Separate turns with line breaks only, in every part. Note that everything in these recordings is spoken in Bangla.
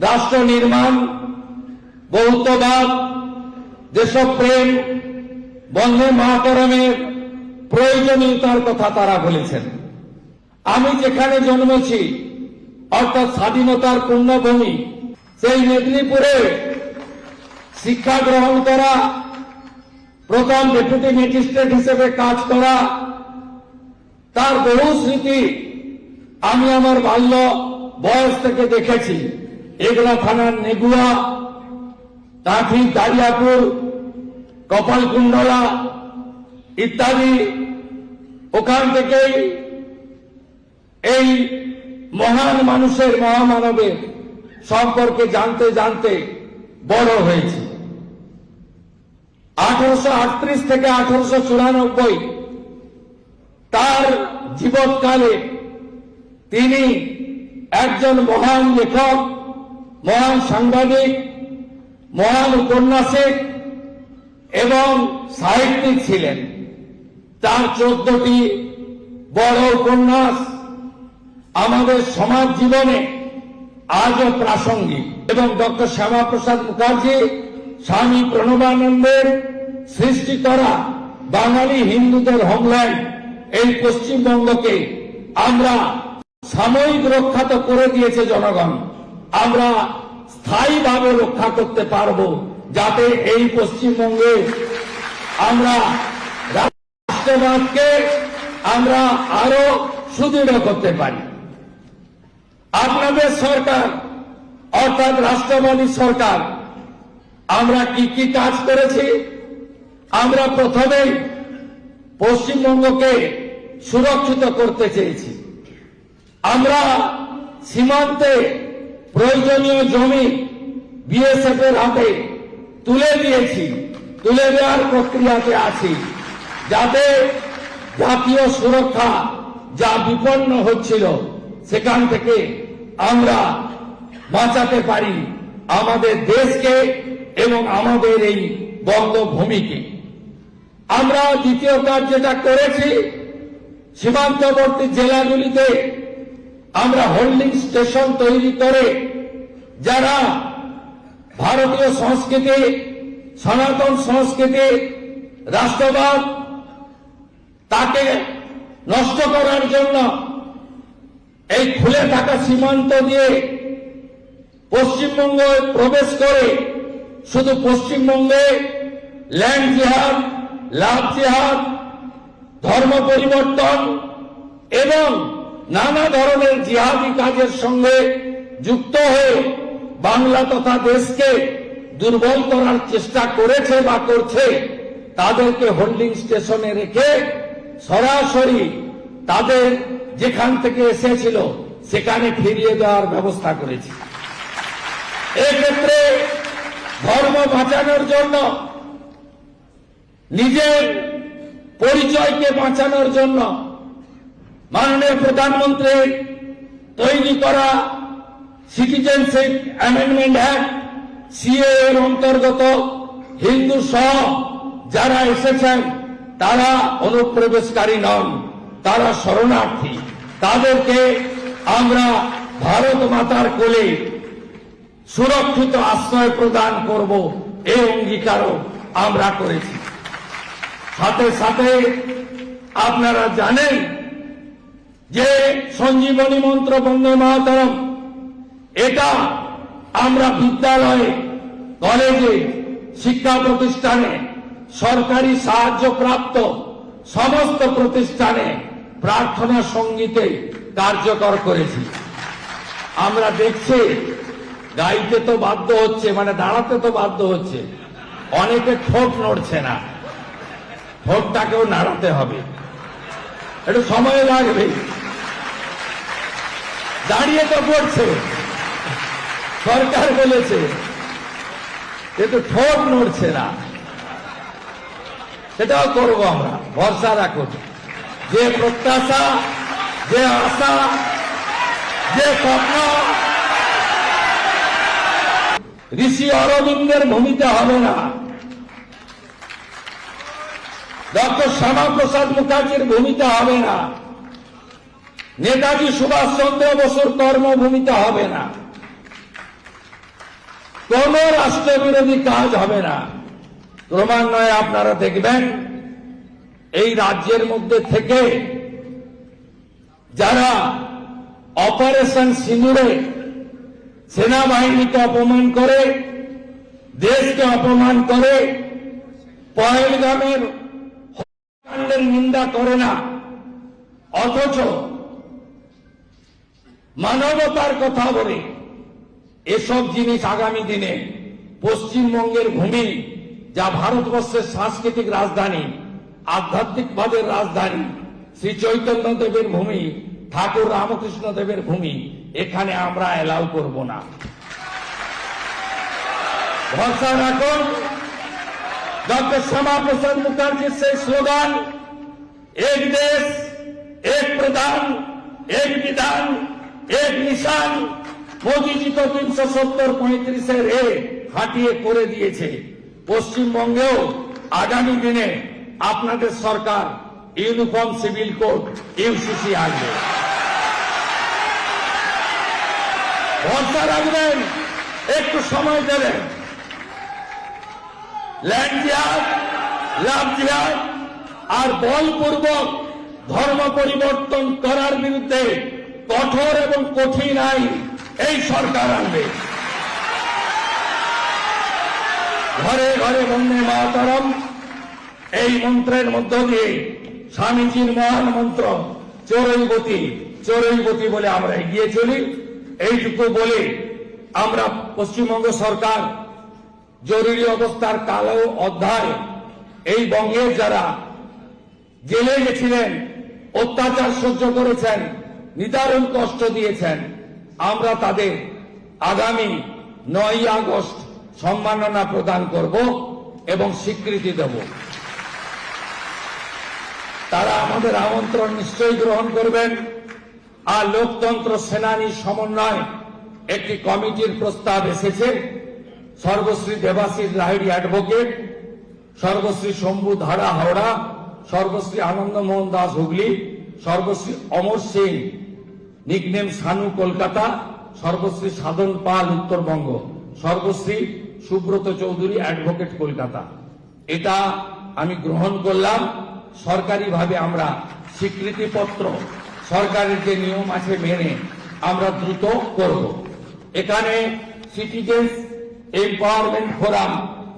রাষ্ট্র নির্মাণ, বহুত্ববাদ, দেশপ্রেম, বন্দে মাতরমের প্রয়োজনীয়তার কথা তারা বলেছেন। আমি যেখানে জন্মেছি অর্থাৎ স্বাধীনতার পূর্ণভূমি, সেই মেদিনীপুরে শিক্ষা গ্রহণ করা, প্রথম ডেপুটি ম্যাজিস্ট্রেট হিসেবে কাজ করা, তার বহু স্মৃতি আমি আমার বাল্য বয়স থেকে দেখেছি। এগলা থানার নেগুয়া, কাঁথি, দারিয়াপুর, কপালকুণ্ডলা ইত্যাদি, ওখান থেকেই এই মহান মানুষের, মহামানবের সম্পর্কে জানতে জানতে বড় হয়েছে। 1838 থেকে 1894 তার জীবৎকালে তিনি একজন মহান লেখক, মহান সাংবাদিক, মহান উপন্যাসিক এবং সাহিত্যিক ছিলেন। তার 14টি বড় উপন্যাস আমাদের সমাজ জীবনে আজও প্রাসঙ্গিক। এবং ডক্টর শ্যামাপ্রসাদ মুখার্জি, স্বামী প্রণবানন্দের সৃষ্টি করা বাঙালি হিন্দুদের হোমল্যান্ড এই পশ্চিমবঙ্গকে আমরা সাময়িক রক্ষা তো করে দিয়েছে জনগণ, আমরা স্থায়ীভাবে রক্ষা করতে পারব, যাতে এই পশ্চিমবঙ্গে আমরা রাষ্ট্রবাদকে আমরা আরো সুদৃঢ় করতে পারি। আপনাদের সরকার অর্থাৎ রাষ্ট্রবাদী সরকার আমরা কি কি কাজ করেছি? আমরা প্রথমেই পশ্চিমবঙ্গকে সুরক্ষিত করতে চেয়েছি। আমরা সীমান্তে প্রয়োজনীয় জমি বিএসএফ এর হাতে তুলে দিয়েছি, তুলে দেওয়ার প্রক্রিয়াতে আছি, যাতে জাতীয় সুরক্ষা যা বিপন্ন হচ্ছিল সেখান থেকে আমরা বাঁচাতে পারি আমাদের দেশকে এবং আমাদের এই বঙ্গভূমিকে। আমরা দ্বিতীয় কাজ যেটা করেছি, সীমান্তবর্তী জেলাগুলিতে আমরা হোল্ডিং স্টেশন তৈরি করে যারা ভারতীয় সংস্কৃতি, সনাতন সংস্কৃতি, রাষ্ট্রবাদ তাকে নষ্ট করার জন্য এই খুলে থাকা সীমান্ত দিয়ে পশ্চিমবঙ্গে প্রবেশ করে শুধু পশ্চিমবঙ্গে ল্যান্ড জিহাদ, লাভ জিহাদ, ধর্ম পরিবর্তন এবং নানা ধরনের জিহাদি কাজের সঙ্গে যুক্ত হয়ে বাংলা তথা দেশকে দুর্বল করার চেষ্টা করেছে বা করছে, তাদেরকে হোল্ডিং স্টেশনে রেখে সরাসরি তাদের যেখান থেকে এসেছিল সেখানে ফিরিয়ে দেওয়ার ব্যবস্থা করেছি। এক্ষেত্রে ধর্ম বাঁচানোর জন্য, নিজের পরিচয়কে বাঁচানোর জন্য মাননীয় প্রধানমন্ত্রীর তৈরি করা সিটিজেনশিপ অ্যামেন্ডমেন্ট অ্যাক্ট সিএ এর অন্তর্গত হিন্দু সহ যারা এসেছেন তারা অনুপ্রবেশকারী নন, তারা শরণার্থী, তাদেরকে আমরা ভারত মাতার কোলে সুরক্ষিত আশ্রয় প্রদান করব, এই অঙ্গীকারও আমরা করেছি। সাথে সাথে আপনারা জানেন যে সঞ্জীবনী মন্ত্র বন্দে মাতরম, এটা আমরা বিদ্যালয়ে, কলেজে, শিক্ষা প্রতিষ্ঠানে, সরকারি সাহায্যপ্রাপ্ত সমস্ত প্রতিষ্ঠানে প্রার্থনা সঙ্গীতে কার্যকর করেছি। আমরা দেখছি গাইতে তো বাধ্য হচ্ছে, মানে দাঁড়াতে তো বাধ্য হচ্ছে, অনেকে ঠোঁট নড়ছে না, ঠোঁটটাকেও নাড়াতে হবে, একটু সময় লাগবে। দাঁড়িয়ে তো পড়ছে, সরকার বলেছে, কিন্তু ঠোঁট নড়ছে না, সেটাও করবো আমরা, ভরসা রাখুন। যে প্রত্যাশা, যে আশা, যে স্বপ্ন ঋষি অরবিন্দের ভূমিতে হবে না, ডক্টর শ্যামাপ্রসাদ মুখার্জির ভূমিতে হবে না, নেতাজি সুভাষচন্দ্র বসুর কর্মভূমিতে হবে না। কোন রাষ্ট্রবিরোধী কাজ হবে না। ক্রমান্বয়ে আপনারা দেখবেন এই রাজ্যের মধ্যে থেকে যারা অপারেশন সিঁদুরে সেনাবাহিনীকে অপমান করে, দেশকে অপমান করে, পহেলগামের হত্যাকাণ্ডের নিন্দা করে না, অথচ মানবতার কথা বলে, এসব জিনিস আগামী দিনে পশ্চিমবঙ্গের ভূমি, যা ভারতবর্ষের সাংস্কৃতিক রাজধানী, আধ্যাত্মিকবাদের রাজধানী, শ্রী চৈতন্য দেবের ভূমি, ঠাকুর রামকৃষ্ণ দেবের ভূমি, এখানে আমরা এলাও করব না। ভরসা রাখুন ডক্টর শ্যামাপ্রসাদ মুখার্জির সেই স্লোগান, এক দেশ এক প্রধান এক বিধান এক নিশান, মোদীজি তো 370-35 এ হাঁটিয়ে করে দিয়েছে। পশ্চিমবঙ্গেও আগামী দিনে আপনাদের সরকার ইউনিফর্ম সিভিল কোড ইউসিসি আসবে। ভরসা রাখবেন, একটু সময় দেবেন। ল্যান্ড জিহাদ, লাভ জিহাদ আর বলপূর্বক ধর্ম পরিবর্তন করার বিরুদ্ধে কঠোর এবং কঠিন আইন এই সরকার আনবে। ঘরে ঘরে বন্দে মাতরম এই মন্ত্রের মধ্য দিয়ে স্বামীজির মহান মন্ত্র চোরৈবতী চোরৈবতী বলে আমরা এগিয়ে চলি। এইটুকু বলে আমরা পশ্চিমবঙ্গ সরকার জরুরি অবস্থার কালো অধ্যায়, এই বঙ্গের যারা জেলে গেছিলেন, অত্যাচার সহ্য করেছেন, নিদারুণ কষ্ট দিয়েছেন, আমরা তাদের আগামী 9 আগস্ট সম্মাননা প্রদান করব এবং স্বীকৃতি দেব। তারা আমাদের আমন্ত্রণ নিশ্চয়ই গ্রহণ করবেন। আর লোকতন্ত্র সেনানী সমন্বয় একটি কমিটির প্রস্তাব এসেছে। সর্বশ্রী দেবাশিস লাহিড়ী অ্যাডভোকেট, সর্বশ্রী শম্ভু ধারা হাওড়া, সর্বশ্রী আনন্দমোহন দাস হুগলি, সর্বশ্রী অমর সিং নিকনেম শানু কলকাতা, সর্বশ্রী সাধন পাল উত্তরবঙ্গ, সর্বশ্রী সুব্রত চৌধুরী অ্যাডভোকেট কলকাতা। এটা আমি গ্রহণ করলাম। সরকারিভাবে আমরা স্বীকৃতিপত্র সরকারের যে নিয়ম আছে মেনে আমরা দ্রুত করব। এখানে সিটিজেন্স এম্পাওয়ারমেন্ট ফোরাম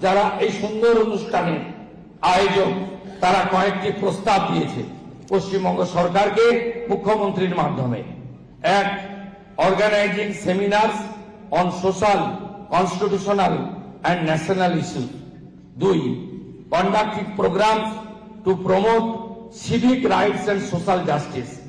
যারা এই সুন্দর অনুষ্ঠানের আয়োজক, তারা কয়েকটি প্রস্তাব দিয়েছে পশ্চিমবঙ্গ সরকারকে মুখ্যমন্ত্রীর মাধ্যমে। এক, organising seminars on social, constitutional and national issues. 2, conducting programmes to promote civic rights and social justice.